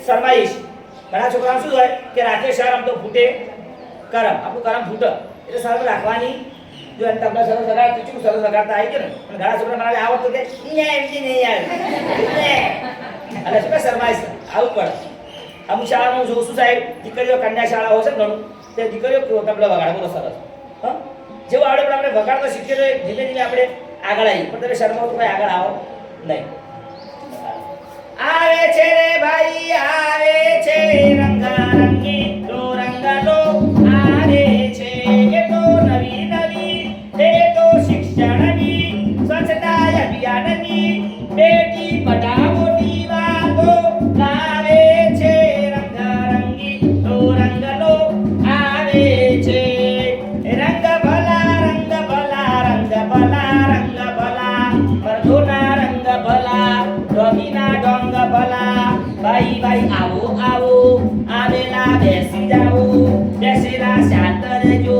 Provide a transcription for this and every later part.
શરમાઈશ. ઘણા છોકરાઓ શું હોય કે રાતે શરમ તો ફૂટે કરમ, આપણું કરમ ફૂટે એટલે શરમ રાખવાની. જો તમને સરસ વગાડ ચૂચું સરસ વગાડતા આવી ગયો ને પણ ઘણા છોકરા મારે આવડતું કે એમથી નહીં આવે એટલે શું કે શરમાઈશ આવું પડે. અમુક શાળામાં હું જોઉં છું સાહેબ, દીકરીઓ કન્યા શાળાઓ છે ઘણું તે દીકરીઓ તબલા વગાડે બોલો સરસ. હા જેવું આવડે પણ આપણે વગાડતો શીખીએ તો ધીમે ધીમે આપણે આગળ આવીએ. પણ તમે શરમાવો તો કોઈ આગળ આવો નહીં. આવે છે રે ભાઈ આવે છે રંગારંગી તો રંગલો આવે છે એ તો નવી નવી એ તો શિક્ષણની સ્વચ્છતા અભિયાનની બેટી પઢાઓની વાતો લાવે છે રંગારંગી તો રંગલો આવે છે રંગ ભલા રંગ ભલા રંગ ભલા રંગ ભલા મરઘોના રંગ ભલા ડોગીના ડોંગ ભલા ભાઈ ભાઈ આવો આવો આવેલા બેસી જાઓ બેસેલા શાંત રહેજો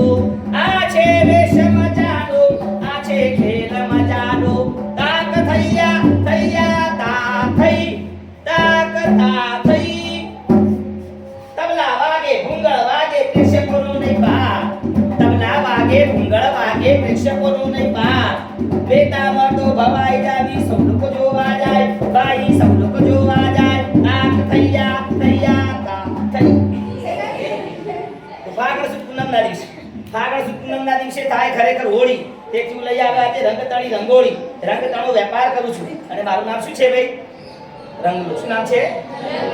આ છે વેશ મજાનો આ છે ખેલ મજાનો તાક થૈયા થૈયા તા થઈ તાક તા થઈ તબલા વાગે ભૂંગળ વાગે પ્રેક્ષકોનો નહીં બહાર તબલા વાગે ભૂંગળ વાગે પ્રેક્ષકોનો નહીં બહાર બેતામાં તો ભવાઈ જાવી સૌ લોકો જોવા જાય ભાઈ સૌ લોકો જોવા જાય તાક થૈયા થૈયા તા થઈ. ફાગણ સુદ પૂનમના દિવસે ફાગણ સુદ પૂનમના દિવસે થાય ખરેખર હોળી. તેથી હું લઈ આવ્યા આજે રંગતણી રંગોળી રંગતણો વેપાર કરું છું અને મારું નામ શું છે ભાઈ? રંગલો. શું નામ છે?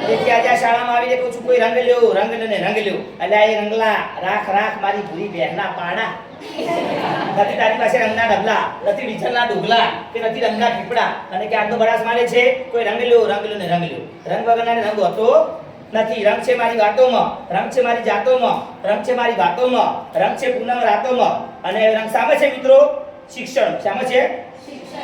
તેથી આજે આ શાળામાં આવીને કહું છું કોઈ રંગ લ્યો રંગ ને રંગ લ્યો એટલે એ રંગલા રાખ રાખ મારી ભૂરી બહેરના પાડા નથી તારી પાસે રંગના ડબલા નથી ડીઝલના ડોગલા કે નથી રંગના પીપળા અને કે આજનો બડાસ માને છે કોઈ રંગ લ્યો ને રંગ લ્યો. રંગ વગરના રંગ હોતો નથી. રંગ છે મારી વાતોમાં, રંગ છે મારી જાતોમાં, રંગ છે મારી વાતોમાં, રંગ છે પૂનમ રાતોમાં. અને રંગ સામે છે મિત્રો શિક્ષણ. સામે છે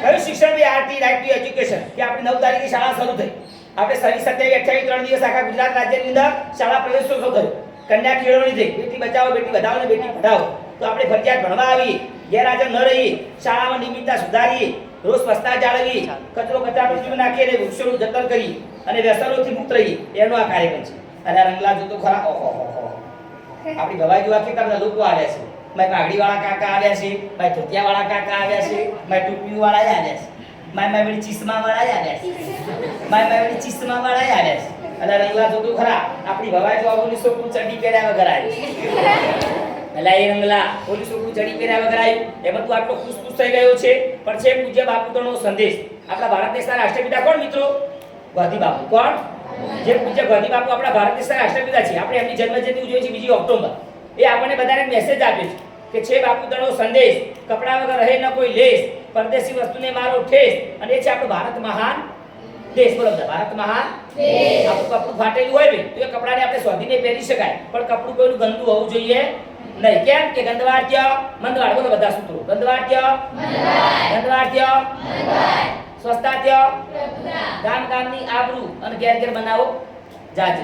કયું શિક્ષણ? બી આરટી રાઈટ ટુ એજ્યુકેશન. કે આપણી 9 તારીખે શાળા શરૂ થઈ. આપણે 27, 28, 3 દિવસ આખા ગુજરાત રાજ્યની અંદર શાળા પ્રવેશોત્સવ થયો. કન્યા કેળવણી થઈ. બેટી બચાવો બેટી વધાવો ને બેટી પઢાઓ. તો આપણે ફરજિયાત ભણવા આવી, ગેરહાજર ન રહી, શાળામાં નિયમિતતા સુધારી, રોજ સ્વચ્છતા જાળવી, કચરો કચરાપેટીમાં નાખી અને વૃક્ષોનું જતન કરી અને વ્યસનોથી મુક્ત રહી એનો આ કાર્યક્રમ છે. અને રંગલા જો તો ખરા ઓહો આપણી ગવાઈ જોવા કેટલા બધા લોકો આવ્યા છે. મારી પાઘડી વાળા કાકા આવ્યા છે, મારી ધોતિયા વાળા કાકા આવ્યા છે, મારી ટોપી વાળા આવ્યા છે, મારી વેળી ચીસમા વાળા આવ્યા છે, મારી વેળી ચીસમા વાળા આવ્યા છે. અને રંગલા જો તો ખરા આપણી ગવાઈ જોવા પોલીસો કુલ ચડી પહેર્યા વગર આવી. એટલે એ રંગલા પોલીસો કુલ ચડી પહેર્યા વગર આવ્યું. એમાં તું આટલો ખુશ થઈ ગયો છે. પણ છે પૂજ્ય બાપુનો સંદેશ. આપણા ભારત દેશના રાષ્ટ્રપિતા કોણ મિત્રો? ગાંધી બાપુ. કોણ? જે પૂજ્ય ગાંધી બાપુ આપણા ભારત દેશના રાષ્ટ્રપિતા છે. આપણે એમની જન્મજયંતિ ઉજવીએ છીએ 2 ઓક્ટોબર. એ આપણને બધાને મેસેજ આપે છે કે છે બાપુનો સંદેશ કપડા વગર રહે ન કોઈ લેશ, પરદેશી વસ્તુને મારો ઠેસ. અને એ છે આપણો ભારત મહાન દેશ. બોલો ભારત મહાન દેશ. આપણું કપડું ફાટેલું હોય તો એ કપડાને આપણે શોધીને પહેરી શકાય પણ કપડું કોઈનું ગંદુ હોવું જોઈએ નહીં. કેમ કે ગંદવાડ્ય મંદવાડ. બોલો બધા સૂત્રો. ગંદવાડ્ય મંદવાડ, ગંદવાડ્ય મંદવાડ, સ્વસ્થાત્ય ગામ ગામની આબરૂ અને ઘેર ઘેર બનાવો જાજુ.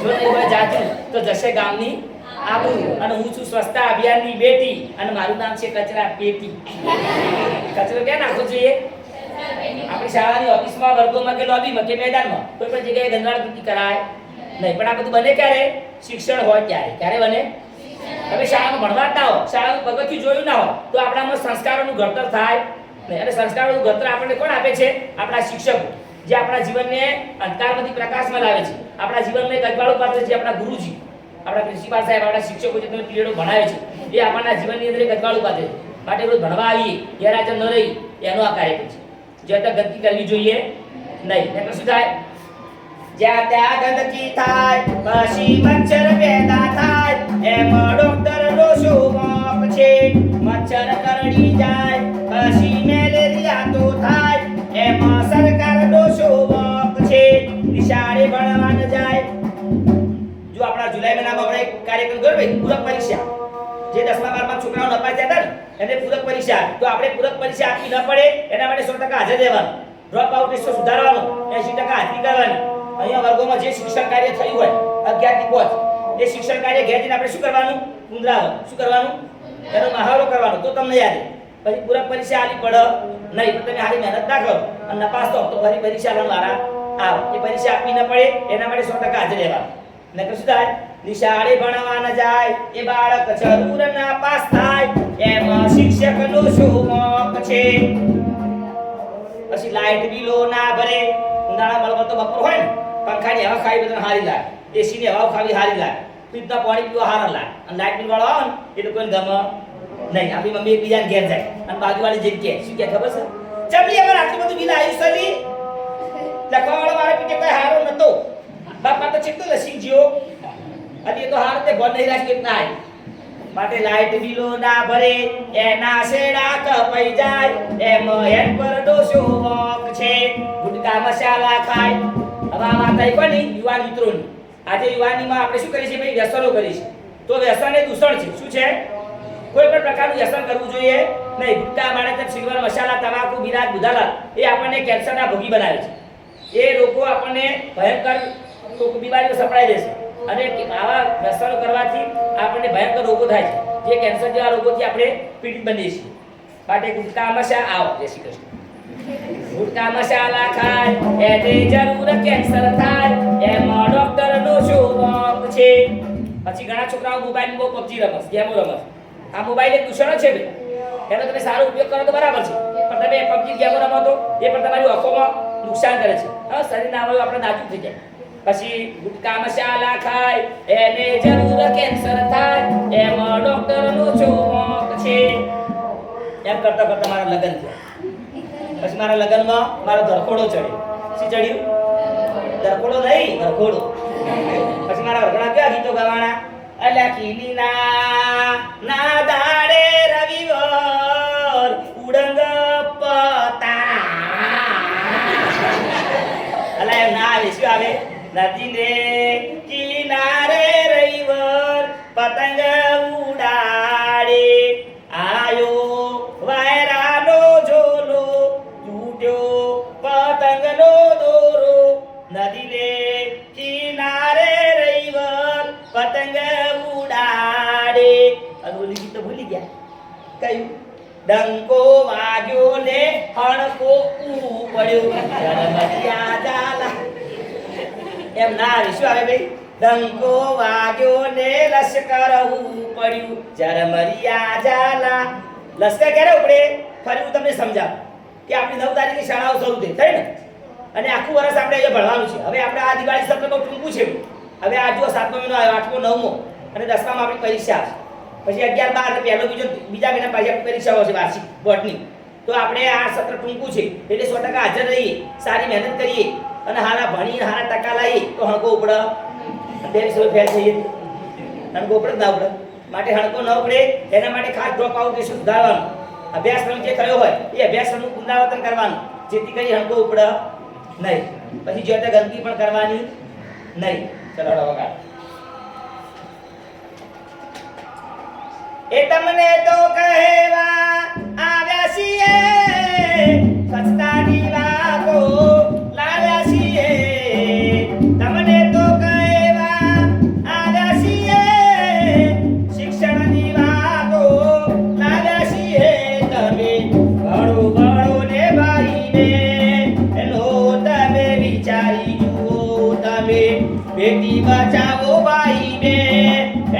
જો નહીં હોય જાજુ તો જશે ગામની આબરૂ. અને હું છું સ્વચ્છતા અભિયાનની બેટી અને મારું નામ છે કચરા પેટી. કચરો ક્યાં નાખવો જોઈએ? આપણી શાળાની ઓફિસમાં, વર્ગોમાં કે લોબીમાં કે મેદાનમાં કોઈ પણ જગ્યાએ ગંદવાડ કૃતિ કરાય નહીં. પણ આ બધું બને ક્યારે? શિક્ષણ હોય ત્યારે. ક્યારે બને? તમે શાળામાં ભણવા ના હો, શાળાનું પગથિયું જોયું ના હો તો આપણામાં સંસ્કારોનું ઘડતર થાય નહીં. અને સંસ્કારોનું ઘડતર આપણને કોણ આપે છે? આપણા શિક્ષકો, જે આપણા જીવનને અંધકારમાંથી પ્રકાશમાં લાવે છે. આપણા જીવનને કજવાળું પાત્ર છે આપણા ગુરુજી, આપણા પ્રિન્સિપાલ સાહેબ, આપણા શિક્ષકો જે તમે પીરિયડો ભણાવે છે એ આપણા જીવનની અંદર કજવાળું પાત્ર છે. માટે રોજ ભણવા આવીએ, ગેરહાજર ન રહી એનો આ કાર્યક્રમ છે. જે તો ગંદકી કરવી જોઈએ નહીં. એટલે શું થાય? જ્યાં ત્યાં ગંદકી થાય પછી મચ્છર પેદા થાય. એમ ડોક્ટર ડોસો મોક છે. મચ્છર કરડી જાય પછી મેલેરિયા તો થાય. એમાં સરકાર ડોસો મોક છે. નિશાળે ભણવા ન જાય. જો આપણા જુલાઈ મહિનામાં આપણે કાર્યક્રમ કર્યો ભાઈ પૂરક પરીક્ષા, જે 10મા 12મા છોકરાઓ નપાસ થયા હતા ને એને પૂરક પરીક્ષા. તો આપણે પૂરક પરીક્ષા આપી ન પડે એના માટે 100% હાજર રહેવાનું. ડ્રોપ આઉટ રેશિયો સુધારવાનો, 80% હાજરી કરવાની. અહીંયા વર્ગોમાં જે શિક્ષણ કાર્ય થયું હોય 11 થી 5 એ શિક્ષણ કાર્ય ઘેર જઈને આપણે શું કરવાનું? પુનરાવર્તન. શું કરવાનું? એનો મહાવરો કરવાનો. તો તમને યાદ રહે. પછી પૂરક પરીક્ષા આલી પડે નહીં. પણ તમે હારી મહેનત ના કરો અને નપાસ તો ફરી પરીક્ષા લેવાનું વારા આવ એ પરીક્ષા આપવી ન પડે એના માટે 100% હાજર રહેવા નકર શું થાય નિશાળે ભણવા ન જાય એ બાળક જરૂર ના પાસ થાય એમાં શિક્ષકનો શું મોક છે પછી લાઈટ બિલો ના ભરે ઉનાળામાં તો બપોર હોય ને પંખાની હવા ખાવી બધાને હારી લાગે એસીની હવા ખાવી હારી લાગે ફ્રીજના પાણી પીવા હારા લાગે અને લાઈટ બિલ વાળો આવે ને એટલે કોઈને ગમે નહીં આપણી મમ્મી એકબીજાને ઘેર જાય અને બાજુવાળી જઈને કહે શું કહે ખબર છે ચમલી અમારે આટલું બધું બિલ આવ્યું સલી લખવાવાળો મારા પીઠે કોઈ હારો નતો બાપા તો ચેટલું લસી જ્યો અને એ તો હાર તે ભર નહીં રાખ્યું ના માટે લાઈટ બિલો ના ભરે એના શેડા કપાઈ જાય એમ હેડ પર ડોસો વોક છે ગુટકા મસાલા ખાય હવે આ વાત આવી કોની યુવાન મિત્રોની આજે યુવાનીમાં આપણે શું કરીએ છીએ ભાઈ વ્યસનો કરીએ છીએ તો વ્યસન એ દૂષણ છે શું છે કોઈ પણ પ્રકારનું વ્યસન કરવું જોઈએ નહીં ગુટકા માણે સિલ્વર મસાલા તમાકુ બિરાજ બુધાલા એ આપણને કેન્સરના ભોગી બનાવે છે એ રોગો આપણને ભયંકર બીમારીઓ સપડાઈ દેશે અને આવા વ્યસનો કરવાથી આપણને ભયંકર રોગો થાય છે જે કેન્સર જેવા રોગોથી આપણે પીડિત બનીએ છીએ માટે ગુટકા મસાલા આવો જય શ્રી કૃષ્ણ ગુટકા મસાલા ખાય એને જરૂર કેન્સર થાય એમાં ડોક્ટરનો શું મોક છે પછી ઘણા છોકરાઓ મોબાઈલ બહુ પબજી રમસ ગેમો રમસ આ મોબાઈલ એક દૂષણ છે ભાઈ એનો તમે સારો ઉપયોગ કરો તો બરાબર છે પણ તમે પબજી ગેમો રમો તો એ પણ તમારી આંખોમાં નુકસાન કરે છે હા શરીરના અવયવ આપણે નાજુક થઈ જાય પછી ગુટકા મસાલા ખાય એને જરૂર કેન્સર થાય એમાં ડોક્ટરનો ચોક છે એમ કરતા કરતા મારા લગ્ન થયા પછી મારા લગ્નમાં મારો ધરખોડો ચડ્યો શું ચડ્યું ધરખોડો નહીં ધરખોડો પછી મારા વરઘોડા કયા ગીતો ગાવાના અલ્યા કીલીના ના દાડે રવિવાર ઉડંગ પતા અલા એમ ના આવે શું આવે નદી ને કિનારે રવિવાર પતંગ ઉડાડે આયો વાયરાનો ઝોલો તૂટ્યો પતંગનો દોરો નદી ને કિનારે રવિવાર પતંગ ઉડાડે અને ઓલી ગીત તો ભૂલી ગયા કયું ડંકો વાગ્યો ને હણકો પડ્યો જરમરિયા ઝાલા એમ ના આવે શું આવે ભાઈ ડંકો વાગ્યો ને લશ્કર પડ્યું જરમરિયા ઝાલા લશ્કર ક્યારે ઉપડે ફરી હું તમને સમજાવું કે આપણી 9 તારીખની શાળાઓ શરૂ થઈ ને અને આખું વર્ષ આપણે અહીંયા ભણવાનું છે હવે આપણે આ દિવાળી સત્ર બહુ ટૂંકું છે હવે આ જો 7મો મહિનો આવ્યો 8મો 9મો અને 10મામાં આપણી પરીક્ષા આવશે પછી 11 12 પહેલો બીજા મહિના પછી આપણી પરીક્ષાઓ છે વાર્ષિક બોર્ડની તો આપણે આ સત્ર ટૂંકું છે એટલે 100% હાજર રહીએ સારી મહેનત કરીએ અને હારા ભણી હારા ટકા લાવીએ તો હણકો ઉપડે 200 ફેલ થઈએ હણકો ઉપડે ના ઉપડે માટે હણકો ન ઉપડે એના માટે ખાસ ડ્રોપ આઉટ રેશિયો સુધારવાનો અભ્યાસક્રમ જે થયો હોય એ અભ્યાસક્રમનું પુનરાવર્તન કરવાનું જેથી કરી હણકો ઉપડે નહીં પછી જો તે ગંદકી પણ કરવાની નહીં ચલો વગાડ એ તમને તો કહેવા આવ્યા છીએ સસ્તાની વાતો લાવ્યા છીએ તમને તો કહેવા આવ્યા છીએ શિક્ષણની વાતો લાવ્યા છીએ તમે ભણો ભણો ને ભાઈને એનો તમે વિચારી જુઓ તમે બેટી બચાવો ભાઈને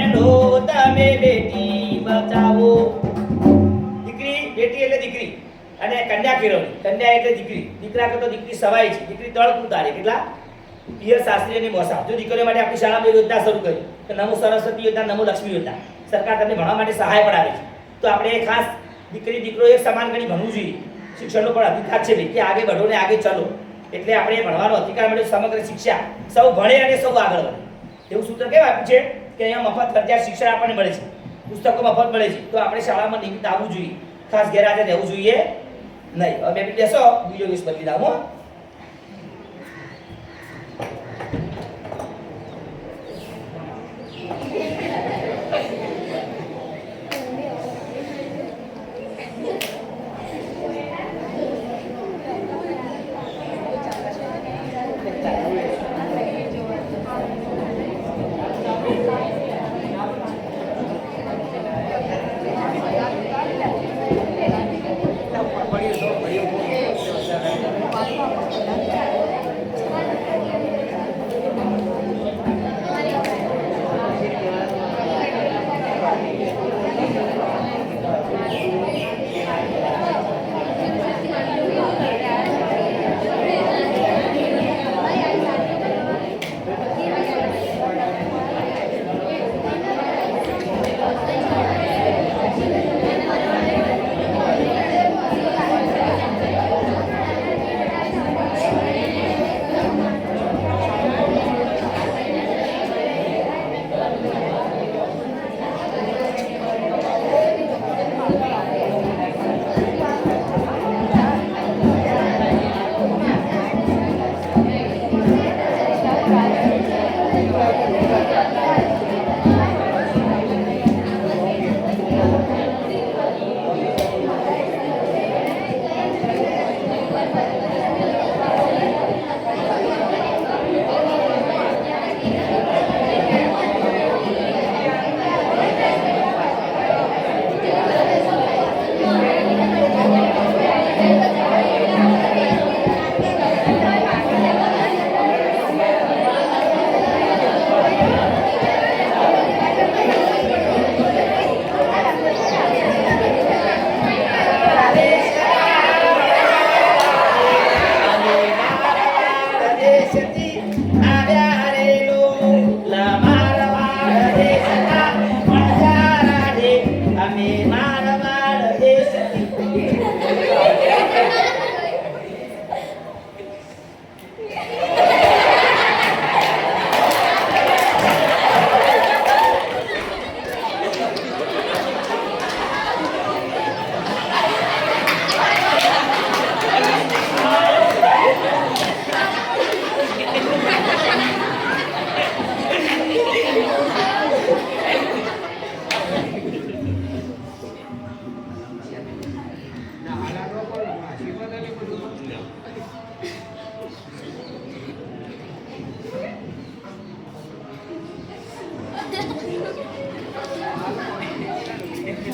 એનો તમે બેટી બચાવો દીકરી બેટી એટલે દીકરી અને કન્યા કેળવણી કન્યા એટલે દીકરી દીકરા કરતો દીકરી સવાય છે દીકરી તળક ઉતારે કેટલા પિયર શાસ્ત્રી અને મોસા જો દીકરીઓ માટે આપણી શાળામાં યોજના શરૂ કરી તો નમો સરસ્વતી યોજના નમો લક્ષ્મી યોજના સરકાર તમને ભણવા માટે સહાય પણ આવે છે તો આપણે ખાસ દીકરી દીકરો એક સમાન ગણી ભણવું જોઈએ શિક્ષણનો પણ અધિકાર છે કે આગે बढ़ो ને આગે ચલો એટલે આપણે ભણવાનો અધિકાર મળ્યો સમગ્ર શિક્ષા સૌ ભણે અને સૌ આગળ વધે એવું સૂત્ર કેવું આપ્યું છે કે અહીંયા મફત ફરજિયાત શિક્ષણ આપણને મળે છે પુસ્તકો મફત મળે છે તો આપણે શાળામાં નિયમિત આવવું જોઈએ ખાસ ગેરહાજર રહેવું જોઈએ નહીં હવે બે બેસો બીજો વિષય બદલી દઉં હો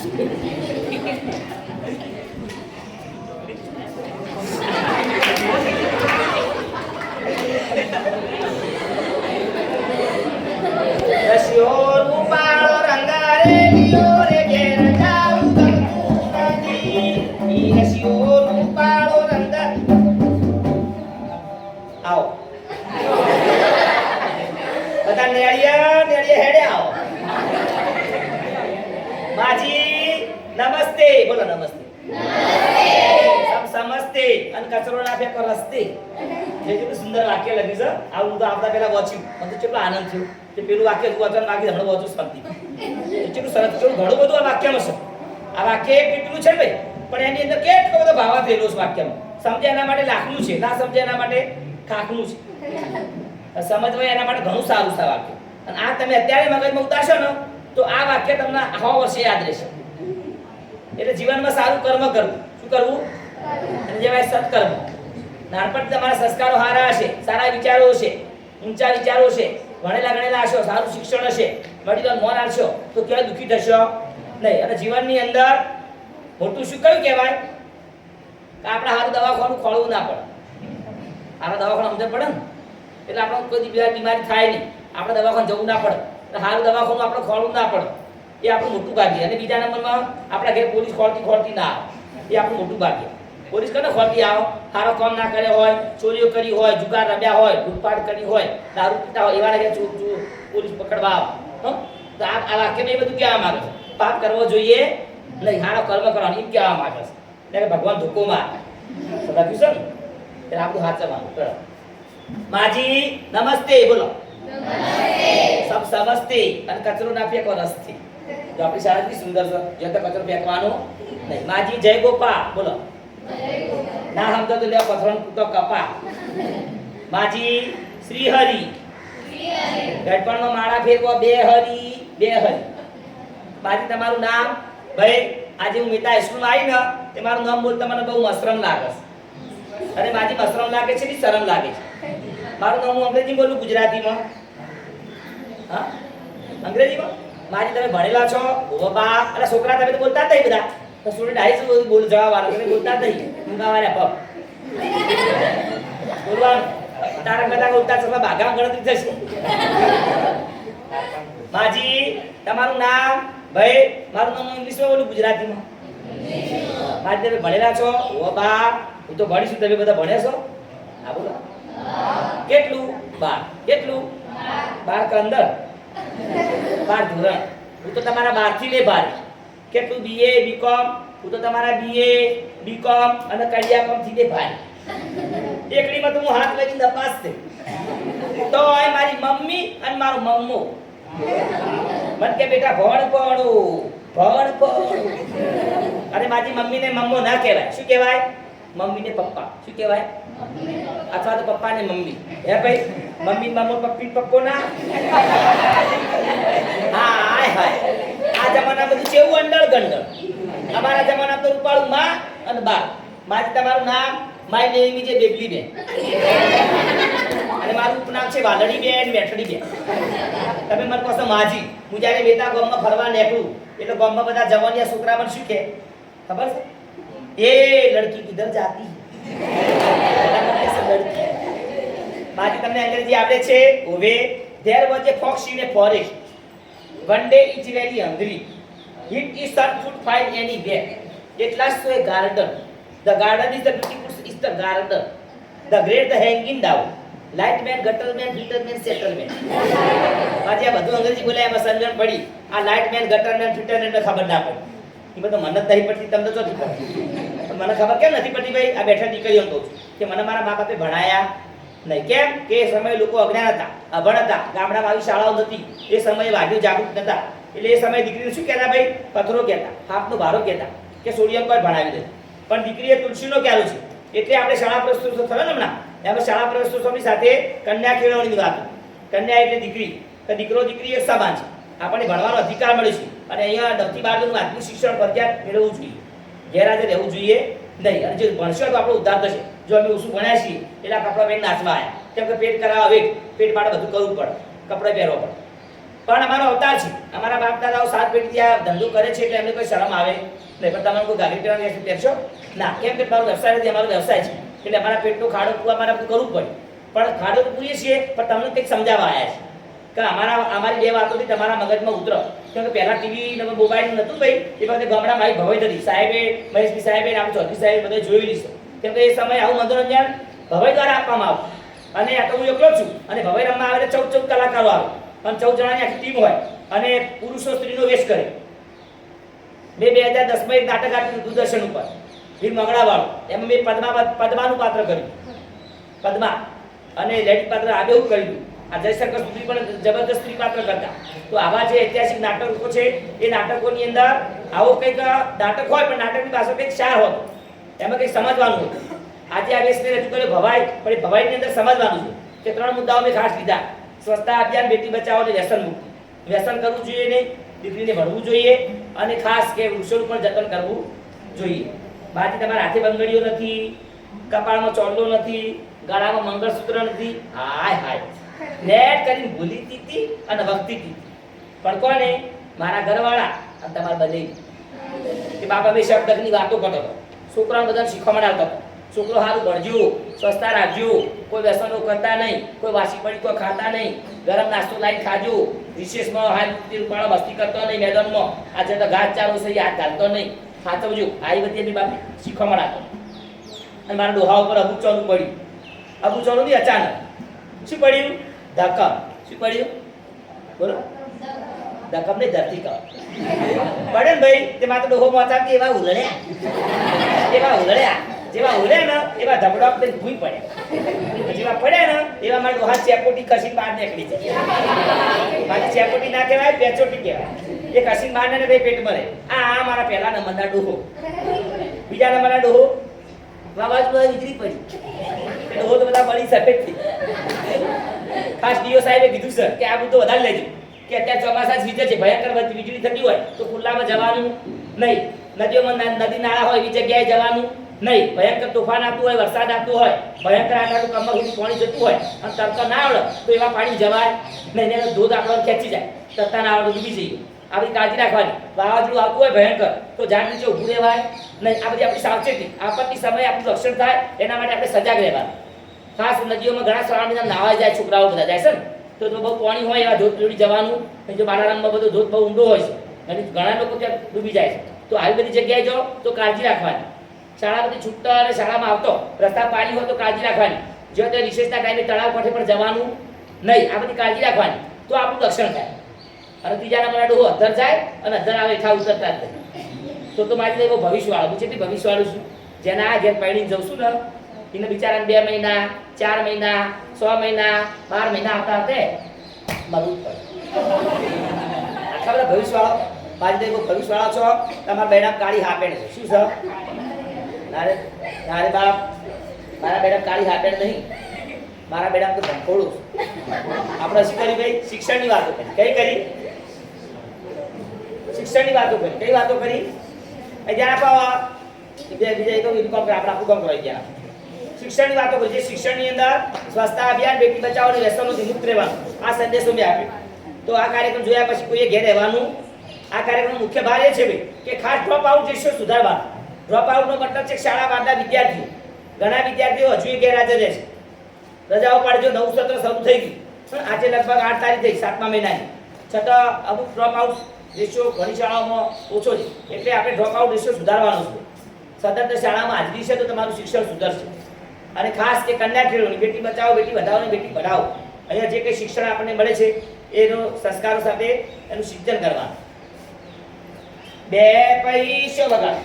રસિયો રૂપાળો રંગ રે લીલો રે ઘેર જાઉં કંકુમાંથી. ઈ રસિયો રૂપાળો રંગ આવો બધા નેળિયા હેડે આવો. માજી નમસ્તે બોલો. નમસ્તે સબ સમસ્તે અને કચરો ના ફેંકો રસ્તે. જે કેટલું સુંદર વાક્ય લખ્યું છે. આવું તો આવતા પહેલા વાંચ્યું મને તો કેટલો આનંદ થયો કે પેલું વાક્ય વાંચવાનું બાકી હમણાં વાંચું શાંતિ. કેટલું સરસ કેટલું ઘણું બધું આ વાક્યમાં છે. આ વાક્ય એક કેટલું છે ભાઈ, પણ એની અંદર કેટલો બધો ભાવાર્થ રહેલો છે વાક્યમાં. સમજે એના માટે લાખનું છે, ના સમજે એના માટે ખાખનું છે. સમજવા એના માટે ઘણું સારું છે વાક્ય. અને આ તમે અત્યારે મગજમાં ઉતારશો ને તો આ વાક્ય તમને આખા વર્ષે યાદ રહેશે. એટલે જીવનમાં સારું કર્મ કરવું. શું કરવું? અને જેવાય સત્કર્મ. નાનપણથી તમારા સંસ્કારો સારા હશે, સારા વિચારો હશે, ઊંચા વિચારો હશે, ભણેલા ગણેલા હશો, સારું શિક્ષણ હશે, વડીલો મોન આપશો તો ક્યાંય દુઃખી થશો નહીં. અને જીવનની અંદર મોટું શું કયું કહેવાય કે આપણે સારું દવાખાનું ખોળવું ના પડે. સારા દવાખાનું સમજણ પડે ને એટલે આપણે કોઈ બીમારી થાય નહીં, આપણે દવાખાને જવું ના પડે, સારું દવાખાનું આપણે ખોળવું ના પડે. એ આપણું મોટું ભાગ્ય. અને બીજા નંબરમાં આપણા ઘેર પોલીસ ખોળતી ના આવે, એ આપણું મોટું ભાગ્ય. પોલીસ કને ખોળતી આવો? સારો કામ ના કર્યો હોય, ચોરીઓ કરી હોય, જુગાર રમ્યા હોય, લૂંટપાટ કરી હોય, દારૂ પીતા હોય, એવાના ઘેર પોલીસ પકડવા આવે. તો આ વાક્યમાં એ બધું કહેવા માંગે છે. પાપ કરવો જોઈએ નહીં, સારો કર્મ કરવાનું એમ કહેવા માંગે છે. એટલે ભગવાન ધોકો મારે લખ્યું છે ને એટલે આપણું હાથ ચમાનું. માજી નમસ્તે બોલો. સબ સમસ્તે અને કચરો ના ફેંકો રસ્તે. જો આપણી શાળા કેટલી સુંદર છે, જ્યાં તો કચરો ફેંકવાનો નહીં. માજી જય ગોપા બોલો. ના સમજો તો લેવા પથરો તો કપા. માજી શ્રી હરિ ગડપણમાં માળા ફેરવો બે હરી બે હરી. માજી તમારું નામ ભાઈ આજે હું મિતા સ્કૂલમાં આવી ને તે મારું નામ બોલતા મને બહુ મશરમ લાગે છે. અને માજી મશરમ લાગે છે ને શરમ લાગે છે. મારું નામ હું અંગ્રેજી બોલું ગુજરાતીમાં. હા અંગ્રેજીમાં. માજી તમે ભણેલા છો? ઓ બા અરે છોકરા તમે તો બોલતા જ નહીં બધા. તો સ્ટુડન્ટ આવી શું બોલ જવાબ વાળો તમે બોલતા જ નહીં. ઊંઘાવાના પગ બોલવાનું તારા કદાચ ઉત્તાર સમય ભાગા ગણતરી થશે. માજી તમારું નામ ભાઈ? મારું નામ ઇંગ્લિશમાં બોલું ગુજરાતીમાં. માજી તમે ભણેલા છો? ઓ બા હું તો ભણીશું. તમે બધા ભણ્યા છો? હા બોલો. કેટલું? 12. કેટલું? 12 કે અંદર 12 ધોરણ. હું તો તમારા 12 થી લે 12. કેટલું? BA BCom. હું તો તમારા BA BCom અને કડિયાકોમ થી લે 12. એકડીમાં તો હું હાથ લઈને તપાસ થઈ તો આ મારી મમ્મી અને મારો મમ્મો મને કે બેટા ભણ ભણું. અરે મારી મમ્મીને મમ્મો ના કહેવાય. શું કહેવાય? મમ્મીને પપ્પા. શું કહેવાય? અથવા તો પપ્પાને મમ્મી. હે ભાઈ મમ્મી મમ્મો પપ્પી પપ્પો ના. હા હાય હાય આ જમાના બધું કેવું અંડળ ગંડળ. અમારા જમાના તો રૂપાળું માં અને બા. માજી તમારું નામ? માય નેમ ઇઝ બેબલી બેન. અને મારું ઉપનામ છે વાલડી બેન મેઠડી બેન. તમે મને કહો માજી. હું જ્યારે વેતા ગામમાં ફરવા નીકળું એટલે ગામમાં બધા જવાનિયા છોકરા મને શું કહે ખબર છે? એ લડકી કિધર જાતી? લડકી. માજી તમને અંગ્રેજી આવડે છે? ઓવે there was a fox in a forest. One day it very hungry. It is search food find anywhere. It last to a garden. The garden is the beautiful is the garden. The great the hanging down. Light man, gutter man, filter man, settlement. આજે આ બધું અંગ્રેજી બોલાય એમાં સમજણ પડી. આ light main, ગટર મેન, ફિટર મેન ખબર ના પડી. એ બધું મને જ નહીં પડતી, તમને તો નથી પડતી. પણ મને ખબર કેમ નથી પડતી ભાઈ? આ બેઠા દીકરીઓ કહું છું કે મને મારા મા બાપે ભણાયા નહીં. કેમ કે એ સમયે લોકો અજ્ઞાન હતા, અભણ હતા, ગામડામાં આવી શાળાઓ નથી, એ સમયે વાગ્યું જાગૃત નતા. એટલે એ સમયે દીકરીને શું કહેતા ભાઈ? પથરો કહેતા, હાથનો ભારો કહેતા કે સોડિયમ કોઈ ભણાવી દે. પણ દીકરીએ તુલસીનો ક્યારો છે એટલે આપણે શાળા પ્રસ્તુત થયો ને હમણાં એમાં શાળા પ્રસ્તુતની સાથે કન્યા કેળવણીની વાત. કન્યા એટલે દીકરી, કે દીકરો દીકરી એક સમાન છે. આપણને ભણવાનો અધિકાર મળે છે અને અહીંયા 10 થી 12 નું આત્મિક શિક્ષણ ફરજિયાત મેળવવું જોઈએ. ગેરહાજર રહેવું જોઈએ નહીં. અને જે ભણશો તો આપણો ઉદ્ધાર થશે. જો અમે ઓછું ભણ્યા છીએ એટલે કપડાં પહેરીને નાચવા આવ્યા કેમ કે પેટ કરાવવા વેટ પેટ માટે બધું કરવું પડે, કપડાં પહેરવા પડે. પણ અમારો અવતાર છે. અમારા બાપ દાદાઓ 7 પેઢીથી આ ધંધો કરે છે એટલે એમને કોઈ શરમ આવે નહીં. પણ તમારે કોઈ ગાડી ટેવા પહેરશો ના, કેમ કે મારો વ્યવસાય નથી, અમારો વ્યવસાય છે. એટલે અમારા પેટનો ખાડો પૂરવા અમારે બધું કરવું પડે. પણ ખાડો તો પૂરીએ છીએ, પણ તમને કંઈક સમજાવવા આવ્યા છે કે અમારી 2 વાતોથી તમારા મગજમાં ઉતરો. કેમ કે પહેલા ટીવી ને મોબાઈલ નહોતું ભાઈ, એ વખતે ગામડા મારી ભવાઈ હતી સાહેબે, મહેશભાઈ સાહેબે, રામ ચૌધરી સાહેબ બધે જોઈ લીધું. કેમ કે એ સમયે આવું મનોરંજન ભવાઈ દ્વારા આપવામાં આવતું. અને આ તો હું એકલો છું અને ભવાઈ રમવા આવે 14 કલાકારો આવે અને 14 જણાની આખી ટીમ હોય અને પુરુષો સ્ત્રીનો વેશ કરે. મેં 2010માં એક નાટક આપ્યું દૂરદર્શન ઉપર, વીર મગડાવાળું. એમાં મેં પદ્માનું પાત્ર કર્યું, પદ્મા, અને લેડી પાત્ર આ બેવું કર્યું. આ જયશંકર સુધી પણ જબરદસ્ત સ્ત્રી પાત્ર કરતા. તો આવા જે ઐતિહાસિક નાટકો છે એ નાટકોની અંદર આવો કંઈક નાટક હોય પણ નાટકની પાસે કંઈક સાર હોતો, એમાં કંઈક સમજવાનું હતું. આજે આ વેશને રજૂ કર્યો ભવાઈ, પણ એ ભવાઈની અંદર સમજવાનું છે કે 3 મુદ્દાઓ મેં ખાસ લીધા. સ્વચ્છતા અભિયાન, બેટી બચાવો અને વ્યસન મુક્તિ. વ્યસન કરવું જોઈએ નહીં, દીકરીને ભણવું જોઈએ અને ખાસ કે વૃક્ષોનું પણ જતન કરવું જોઈએ. બાકી તમારા હાથે બંગડીઓ નથી, કપાળમાં ચોરલો નથી, ગળામાં મંગળસૂત્ર નથી. હાય હાય નેટ કરીને ભૂલી હતી અને વખતી હતી. પણ કોને? મારા ઘરવાળા અને તમારા બંને. કે બાપા મેં શબ્દની વાતો કરતો હતો, છોકરાઓને બધાને શીખવા આવતો હતો. છોકરો સારું ભણજો, સ્વચ્છતા રાખજો, કોઈ વ્યસનો કરતા નહીં, કોઈ વાસી પડી કોઈ ખાતા નહીં, ગરમ નાસ્તો લાવીને ખાજો, રિસેસમાં હાથ રૂપાળો મસ્તી કરતો નહીં, મેદાનમાં આજે તો ઘાસ ચારો છે હાથ ઘાલતો નહીં, સાચવજો. આવી બધી એમની બાપી શીખવા મળાતો. અને મારા ડોહા ઉપર અબુચોનું પડ્યું. અબુચોનું નહીં, અચાનક શું પડ્યું? ધક્કમ. શું પડ્યું? બોલો. ધક્કમ નહીં, ધરતી કમ પડે ને ભાઈ. તે માત્ર ડોહો મોચાતી એવા ઉલળ્યા, એવા ઉલળ્યા. જેવા ઉલ્યા ને એવા ધબડો આપણે ભૂઈ પડ્યા. જેવા પડ્યા ને એવા મારા ડોહા ચેપોટી કસીને બહાર નીકળી જાય. મારી ચેપોટી ના કહેવાય, પેચોટી કહેવાય. એ કસીને બહાર ને ભાઈ પેટ મરે. આ મારા પહેલા નંબરના ડોહો. બીજા નંબરના ડોહો વાવાઝોડા વીજળી પડી. ડોહો તો બધા બળી સફેદ થઈ. ખાસ ડીઓ સાહેબે કીધું સર કે આ બધું વધારે લેજો કે અત્યારે ચોમાસા જ વીજે છે, ભયંકર વીજળી થતી હોય તો ખુલ્લામાં જવાનું નહીં. નદીઓમાં નદી નાળા હોય એવી જગ્યાએ જવાનું નહીં. ભયંકર તોફાન આવતું હોય, વરસાદ આવતો હોય, ભયંકર આટલું કમર સુધી પાણી જતું હોય અને તરતા ના આવડે તો એવા પાણી જવાય નહીં. એને ધોધ આપણને ખેંચી જાય, તરતા ના આવડે ડૂબી જઈએ. આ બધી કાળજી રાખવાની. વાવાઝોડું આવતું હોય ભયંકર તો ઝાડ નીચે ઊભું રહેવાય નહીં. આ બધી આપણી સાવચેતી. આપત્તિ સમયે આપણું રક્ષણ થાય એના માટે આપણે સજાગ રહેવાનું. ખાસ નદીઓમાં ઘણા શાળાની નાવા જાય, છોકરાઓ બધા જાય છે ને તો બહુ પાણી હોય એવા ધોધ જોડી જવાનું. જો બાળારામમાં બધો ધોધ બહુ ઊંડો હોય છે અને ઘણા લોકો ત્યાં ડૂબી જાય છે. તો આવી બધી જગ્યાએ જાઓ તો કાળજી રાખવાની. શાળા બધી છૂટતા અને શાળામાં આવતો રસ્તા પાણી હોય તો કાળજી રાખવાની. જો તે વિશેષના ટાઈમે તળાવ કાંઠે પણ જવાનું નહીં. આ બધી કાળજી રાખવાની તો આપણું રક્ષણ થાય. અને ત્રીજા નંબરના ડોહો અધર જાય અને અધર આવે એઠા ઉતરતા જ નહીં. તો મારી એવો ભવિષ્યવાળો. હું કેટલી ભવિષ્યવાળું છું. જેના આ ઘેર પૈણી જઉં છું ને એને બિચારાને 2 મહિના, 4 મહિના, 6 મહિના, 12 મહિના આવતા હતે મરવું પડે. આટલા બધા ભવિષ્યવાળો. મારી એવો ભવિષ્યવાળો છો. તમારા બેડા કાળી હાપેણ છે. શું છે? નારે બાપ, મારા બેડા કાળી હાપેણ નહીં, મારા બેડા તો ધંકોડું. આપણે શું કરી ભાઈ? શિક્ષણની વાતો કરી. કઈ કરી? શિક્ષણની વાતો કરી. કઈ વાતો કરી? જ્યાં બીજા એક કામ કરે, આપણે આપણું કામ કરાવી ગયા. શિક્ષણની વાતો કરી. જે શિક્ષણની અંદર સ્વચ્છતા અભિયાન, બેટી બચાવો અને વ્યસનોથી મુક્ત રહેવાનું આ સંદેશો મેં આપ્યો. તો આ કાર્યક્રમ જોયા પછી કોઈએ ઘેર રહેવાનું. આ કાર્યક્રમનો મુખ્ય ભાર એ છે ભાઈ કે ખાસ ડ્રોપ આઉટ રેશિયો સુધારવાનો. ડ્રોપ આઉટનો મતલબ છે શાળા બહારના વિદ્યાર્થીઓ. ઘણા વિદ્યાર્થીઓ હજુ ગેરહાજર રહે છે. રજાઓ પાડજો, નવું સત્ર શરૂ થઈ ગયું. આજે લગભગ 8 તારીખ થઈ, 7મા મહિનાની. છતાં અમુક ડ્રોપ આઉટ રેશિયો ઘણી શાળાઓમાં ઓછો છે. એટલે આપણે ડ્રોપ આઉટ રેશિયો સુધારવાનો છે. સતત શાળામાં હાજરી છે તો તમારું શિક્ષણ સુધરશે. અને ખાસ કે કન્યા કેળવણી, બેટી બચાવો, બેટી વધાવો અને બેટી પઢાઓ. અહીંયા જે કંઈ શિક્ષણ આપણને મળે છે એનો સંસ્કારો સાથે એનું સિંચન કરવાનું. 2 પૈસો વગર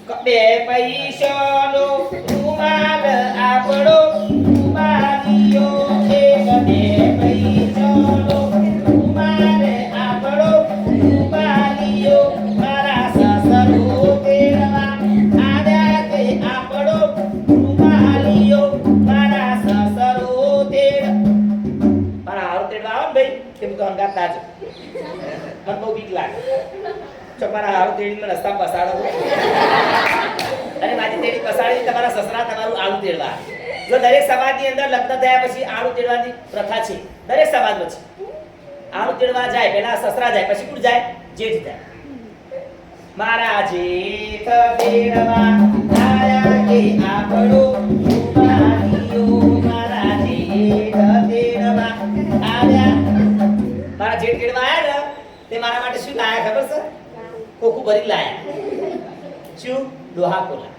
2 પૈસાનો રૂમાલ આપણો રૂમાલિયો એક. 2 પૈસાનો રૂમાલ આપણો રૂમાલિયો મારા સસરો તેડવા આવ્યા તે આપણો રૂમાલિયો મારા સસરો તેડ. મારા હારો તેડવા આવો ને ભાઈ કે તો હંગાતા છે. મને બહુ બીક લાગે. તમારા હારું તેડીને રસ્તા પસાડો અને મારી તેડી પસાડી તમારા સસરા તમારું આળું તેડવા. જો દરેક સમાજની અંદર લગ્ન થયા પછી આળું તેડવાની પ્રથા છે દરેક સમાજમાં છે. આનું તેડવા જાય, પહેલા સસરા જાય, પછી કોણ જાય? જેઠ જાય. મારા જેઠ તેડવા આયા કે આપણો ઉમારીઓ, મારા જેઠ તેડવા આવ્યા. મારા જેઠ તેડવા આયા ને તે મારા માટે શું લાયા ખબર છે? કોકુ ભરી લાયા. શું? ડોહા કોલા.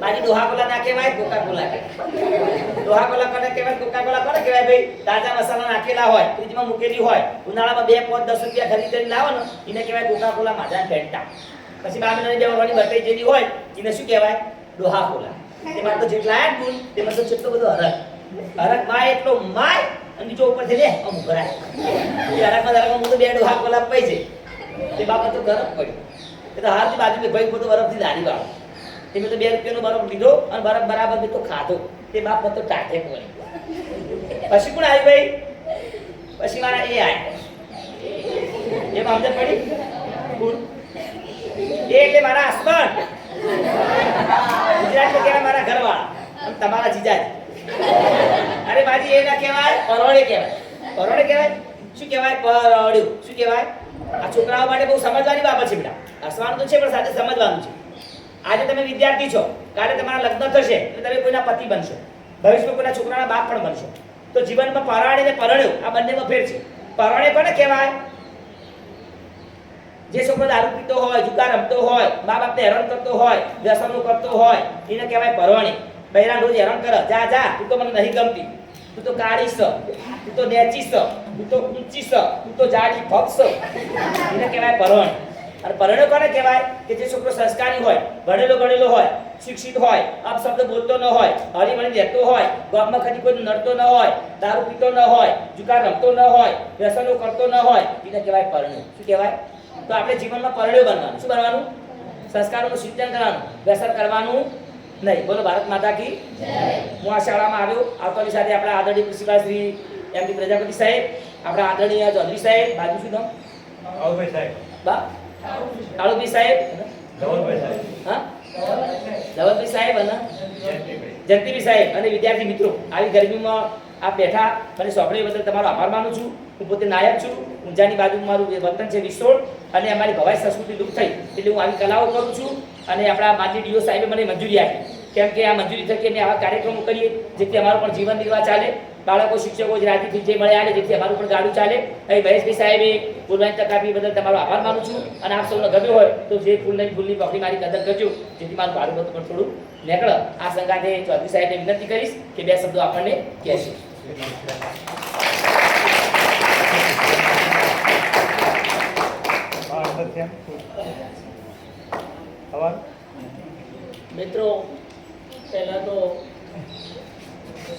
બાકી ડોહા કોલા ના કહેવાય, કોકા કોલા કહેવાય. ડોહા કોલા કોને કહેવાય, કોકા કોલા કોને કહેવાય ભાઈ? તાજા મસાલા નાખેલા હોય, ફ્રીજમાં મૂકેલી હોય, ઉનાળામાં 2 5 10 રૂપિયા ખરીદીને લાવો ને એને કહેવાય કોકા કોલા, માજા ફેંટા. પછી 2 મહિનાની 2 વર્ષની બટાઈ જેની હોય એને શું કહેવાય? ડોહા કોલા. તેમાં તો જેટલા આયા ગુણ તેમાં તો કેટલો બધો હરક. હરક માય એટલો માય અને બીજો ઉપરથી લે આમ ભરાય. એ હરકમાં હું તો 2 ડોહા કોલા પઈ છે. તે બાપા તો ગરમ પડ્યો. એ તો હાથની બાજુ ભાઈ બધું બરફથી દાઢી વાળો. તે મેં તો 2 રૂપિયાનો બરફ લીધો અને બરફ બરાબર મેં તો ખાધો. તે બાપ તો ટાઢે પડી. પછી કોણ આવી ભાઈ? પછી મારા એ આયા. એમાં સમજ પડી? કોણ? એ એટલે મારા હસબન્ડ. ગુજરાતમાં કહેવાય મારા ઘરવાળા અને તમારા જીજાજી. અરે બાજી એ ના કહેવાય, પરોળે કહેવાય. પરોળે કહેવાય? શું કહેવાય? પરોળ્યું. શું કહેવાય? આ છોકરાઓ માટે બહુ સમજવાની બાબત છે બેટા. હસવાનું તો છે પણ સાથે સમજવાનું છે. આજે તમે વિદ્યાર્થી છો, કાલે તમારા લગ્ન થશે એટલે તમે કોઈના પતિ બનશો, ભવિષ્યમાં કોઈના છોકરાના બાપ પણ બનશો. તો જીવનમાં પરાણે અને પરણ્યો આ બંનેમાં ફેર છે. પરણે કોને કહેવાય? જે છોકરો દારૂ પીતો હોય, જુગાર રમતો હોય, મા બાપને હેરાન કરતો હોય, વ્યસનો કરતો હોય એને કહેવાય પરણે. બૈરા રોજ હેરાન કરે, જા જા તું તો મને નહીં ગમતી, તું તો કાળી સ, તું તો નેચી સ, તું તો ઊંચી સ, તું તો જાડી ભક્ષ, એને કહેવાય પરણે. અને પરણ્યો કોને કહેવાય? કે જે છોકરો સંસ્કારી હોય, ભણેલો હોય, શિક્ષિત હોય, અપશબ્દ બોલતો ન હોય, હળી મળી રહેતો હોય, ગામમાં કદી કોઈ નડતો ન હોય, દારૂ પીતો ન હોય, જુગાર રમતો ન હોય, વ્યસનો કરતો ન હોય, એને કહેવાય પરણ્યો. શું કહેવાય? તો આપણે જીવનમાં પરણ્યો બનવાનું. શું બનવાનું? સંસ્કારોનું સિંચન કરવાનું, વ્યસન કરવાનું નહીં. બોલો ભારત માતા કી જય. હું આ શાળામાં આવ્યો. આવતાની સાથે આપણા આદરણીય પ્રિન્સિપાલ શ્રી એમ.ડી. પ્રજાપતિ સાહેબ, આપણા આદરણીય ચૌધરી સાહેબ, બાજુ શું નામ? રાહુલભાઈ સાહેબ. બા કાળુભાઈ સાહેબ, ધવલભાઈ સાહેબ. હા ધવલભાઈ સાહેબ અને જયંતિભાઈ સાહેબ અને વિદ્યાર્થી મિત્રો, આવી ગરમીમાં આપ બેઠા મને સોંપણી બદલ તમારો આભાર માનું છું. હું પોતે નાયક છું. ઊંઝાની બાજુમાં મારું વતન છે વિસોડ અને અમારી ભવાઈ સંસ્કૃતિ લુપ્ત થઈ એટલે હું આવી કલાઓ કરું છું. અને આપણા માજી ડીઓ સાહેબે મને મંજૂરી આપી, કેમ કે આ મંજૂરી થકી અમે આવા કાર્યક્રમો કરીએ જેથી અમારું પણ જીવન નિર્વાહ ચાલે. બાળકો શિક્ષકો ગુજરાતીથી જે મળે આવે જેથી અમારું પણ ગાડું ચાલે. અહીં મહેશભાઈ સાહેબે બોલવાની તક આપી બદલ તમારો આભાર માનું છું. અને આપ સૌને ગમ્યો હોય તો જે ફૂલની પકડી મારી કદર કરજો જેથી મારું ભાડું બધું પણ થોડું નીકળે. આ સંગાથે ચૌધરી સાહેબને વિનંતી કરીશ કે 2 શબ્દો આપણને કહેશે. મિત્રો, પહેલા તો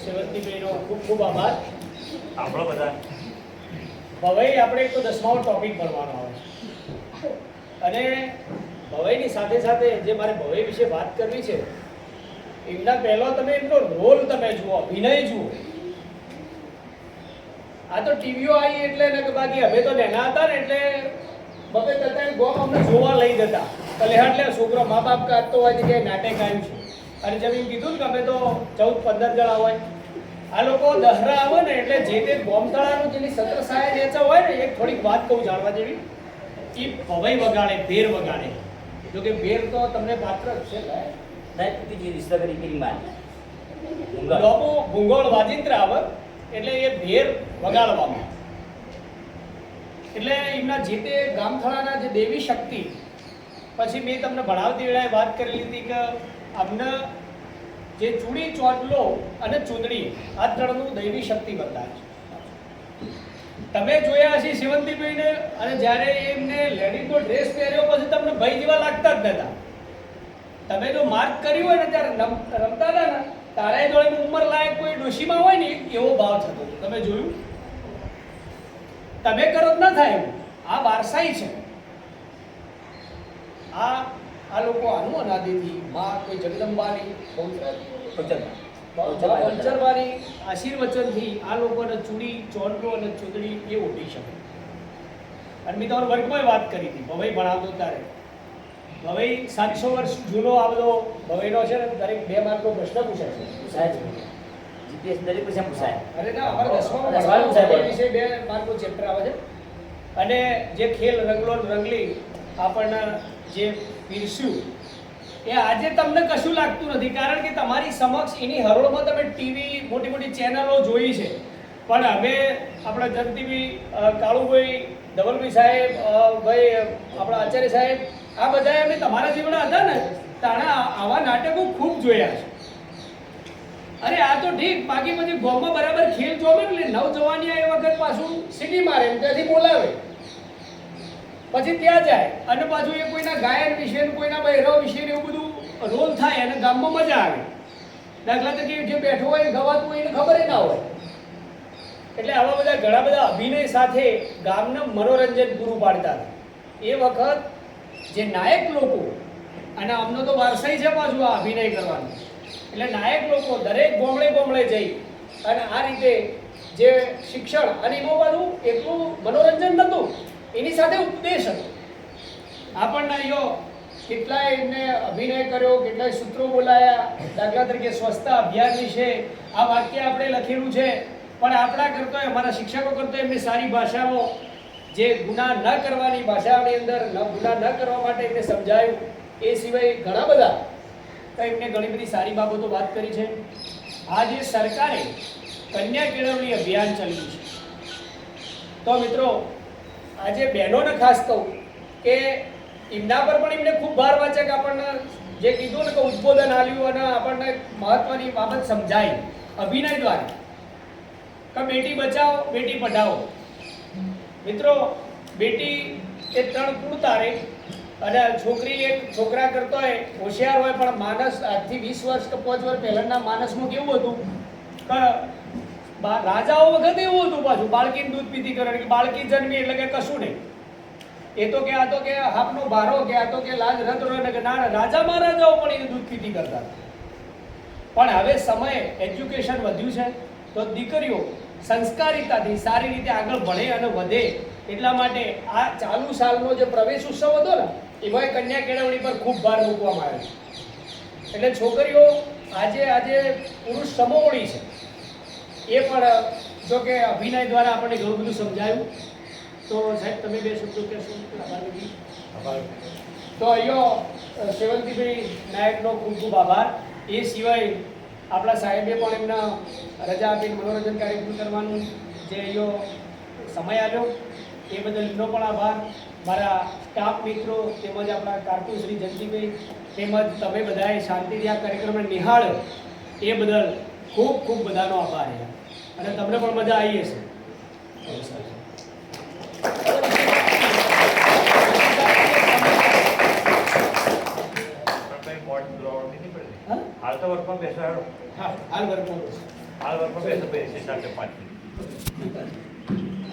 સેવંતીભાઈનો ખૂબ ખૂબ આભાર. આપણો બધા ભવાઈ આપણે એક તો 10માનો ટોપિક ભણવાનો આવે છે અને ભવાઈની સાથે સાથે જે મારે ભવાઈ વિશે વાત કરવી છે એમના પહેલા તમે એમનો રોલ તમે જુઓ, અભિનય જુઓ. આ તો ટીવીઓ આવી એટલે ને કે બાકી અમે તો નાના હતા ને એટલે બબે તતાની ગોમ અમને જોવા લઈ જતા. એટલે એટલે છોકરો મા બાપ કાઢતો હોય કે નાટક આવ્યું છે અને જેમ એમ કીધું કે અમે તો 14-15 જણા હોય. આ લોકો દહરા આવે ને એટલે જે તે ગોમતળાનું જેની સત્ર સહાય નેચા હોય ને એક થોડીક વાત કહું જાણવા જેવી. એ ભવાઈ વગાડે, ભેર વગાડે. જો કે ભેર તો તમને પાત્ર જ છે લોકો ભૂંગોળ વાજિંત્ર આવે એટલે એ ભેર વગાડવામાં. એટલે એમના જે તે ગામથળાના જે દેવી શક્તિ, પછી મેં તમને ભણાવતી વેળાએ વાત કરેલી હતી કે અમને જે ચૂડી, ચોટલો અને ચૂંદડી આ ત્રણનું દૈવી શક્તિ બતાવે છે. તમે જોયા હશે સેવંતીભાઈને અને જ્યારે એમને લેડીઝનો ડ્રેસ પહેર્યો પછી તમને ભાઈ જેવા લાગતા જ નતા. તમે જો માર્ક કર્યું હોય ને ત્યારે રમતા હતા ને તારે જોડે ઉંમર લાયક કોઈ ડોશીમાં હોય ને એવો ભાવ થતો. તમે જોયું? તમે કરો જ ન થાય એવું. આ વારસાઈ છે. આ લોકો આનું અનાદિથી માં કોઈ જગદંબાની પંચરવાળી આશીર્વચનથી આ લોકોને ચૂડી, ચોટલો અને ચૂંદડી એ ઓઢી શકે. અને મેં તમારા વર્ગમાં વાત કરી હતી ભવાઈ ભણાવતો ત્યારે. ભવાઈ 700 વર્ષ જૂનો આ બધો ભવાઈનો છે ને દરેક 2 માર્કનો પ્રશ્ન પૂછાય છે. જીપીએસ દરેક પછી પૂછાય. અરે ના, અમારે 10માં વિશે 2 માર્કનું ચેપ્ટર આવે છે અને જે ખેલ રંગલો ને રંગલી આપણને જે પીરસ્યું એ આજે તમને કશું લાગતું નથી, કારણ કે તમારી સમક્ષ એની હરોળમાં તમે ટીવી મોટી મોટી ચેનલો જોઈ છે. પણ અમે આપણા જગદીપભાઈ, કાળુભાઈ, ધવલભાઈ સાહેબ, ભાઈ આપણા આચાર્ય સાહેબ, આ બધાએ અમે તમારા જીવડા હતા ને તાણા આવા નાટકો ખૂબ જોયા છે. અરે આ તો ઠીક, બાકી પછી ગોમાં બરાબર ખેલ જોવે એટલે નવજવાની એ વખત પાછું સીટી મારે એમ ત્યાંથી બોલાવે, પછી ત્યાં જાય અને પાછું એ કોઈના ગાયન વિશે કોઈના બહેરાવ વિશે એવું બધું રોલ થાય અને ગામમાં મજા આવે. દાખલા તરીકે જે બેઠો હોય ગવાતું હોય એને ખબર ના હોય. એટલે આવા બધા ઘણા બધા અભિનય સાથે ગામને મનોરંજન પૂરું પાડતા હતા. એ વખત જે નાયક લોકો, અને અમનો તો વારસાઈ છે પાછું આ અભિનય કરવાનું, એટલે નાયક લોકો દરેક ગોમડે ગોમડે જઈ અને આ રીતે જે શિક્ષણ, અને એમાં પાછું એટલું મનોરંજન નહોતું, એની સાથે ઉપદેશ હતો. આપણને અહીંયા કેટલાય એમને અભિનય કર્યો, કેટલાય સૂત્રો બોલાયા. દાખલા તરીકે સ્વચ્છતા અભિયાન વિશે આ વાક્ય આપણે લખેલું છે, પણ આપણા કરતોય, અમારા શિક્ષકો કરતોય એમની સારી ભાષામાં જે ગુના ન કરવાની ભાષાની અંદર ગુના ન કરવા માટે એમને સમજાયું. એ સિવાય ઘણા બધા તો એમને ઘણી બધી સારી બાબતો વાત કરી છે. આ જે સરકારે કન્યા કેળવણી અભિયાન ચાલ્યું છે, તો મિત્રો આજે બહેનોને ખાસ કહું કે એમના પર પણ એમને ખૂબ ભાર વાંચે કે આપણને જે કીધું ને કે ઉદ્બોધન આપ્યું અને આપણને મહત્વની બાબત સમજાય અભિનય દ્વારા કે બેટી બચાવો બેટી પઢાઓ. મિત્રો બેટી એ 3 કુળ તારે, અને છોકરી એક છોકરા કરતો હોય હોશિયાર હોય, પણ માનસ આજથી 20 વર્ષ કે 5 વર્ષ પહેલાંના માનસમાં કેવું હતું કે રાજાઓ વખતે એવું હતું પાછું, બાળકીને દૂધ પીતી કરે કે બાળકી જન્મી એટલે કે કશું નહીં. એ તો કે આ તો કે હાપનો ભારો, કે આ તો કે લાજ રત ને કે ના, રાજા મહારાજાઓ પણ એને દૂધ પીતી કરતા. પણ હવે સમય એજ્યુકેશન વધ્યું છે તો દીકરીઓ સંસ્કારિતાથી સારી રીતે આગળ ભણે અને વધે, એટલા માટે આ ચાલુ સાલનો જે પ્રવેશ ઉત્સવ હતો ને એમાં કન્યા કેળવણી પર ખૂબ ભાર મૂકવામાં આવ્યો છે. એટલે છોકરીઓ આજે પુરુષ સમોવડી છે. એ પણ જો કે અભિનય દ્વારા આપણને ઘણું બધું સમજાયું. તો સાહેબ તમે 2 શબ્દો કહેશો? તો અહીંયા સેવંતીભાઈ નાયકનો ખૂબ ખૂબ આભાર. એ સિવાય આપણા સાહેબે પણ એમના રજા આપીને મનોરંજન કાર્યક્રમ કરવાનું જે અહીંયા સમય આવ્યો એ બદલ એમનો પણ આભાર. મારા સ્ટાફ મિત્રો તેમજ આપણા કારકુન શ્રી જયંતિભાઈ તેમજ તમે બધાએ શાંતિથી આ કાર્યક્રમને નિહાળ્યો એ બદલ ખૂબ ખૂબ બધાનો આભાર. અને તમને પણ મજા આવી હશે. હાલ તો વર્કમાં બેસો. હા, હાલ વર્કમાં બેસો 5 મિનિટ.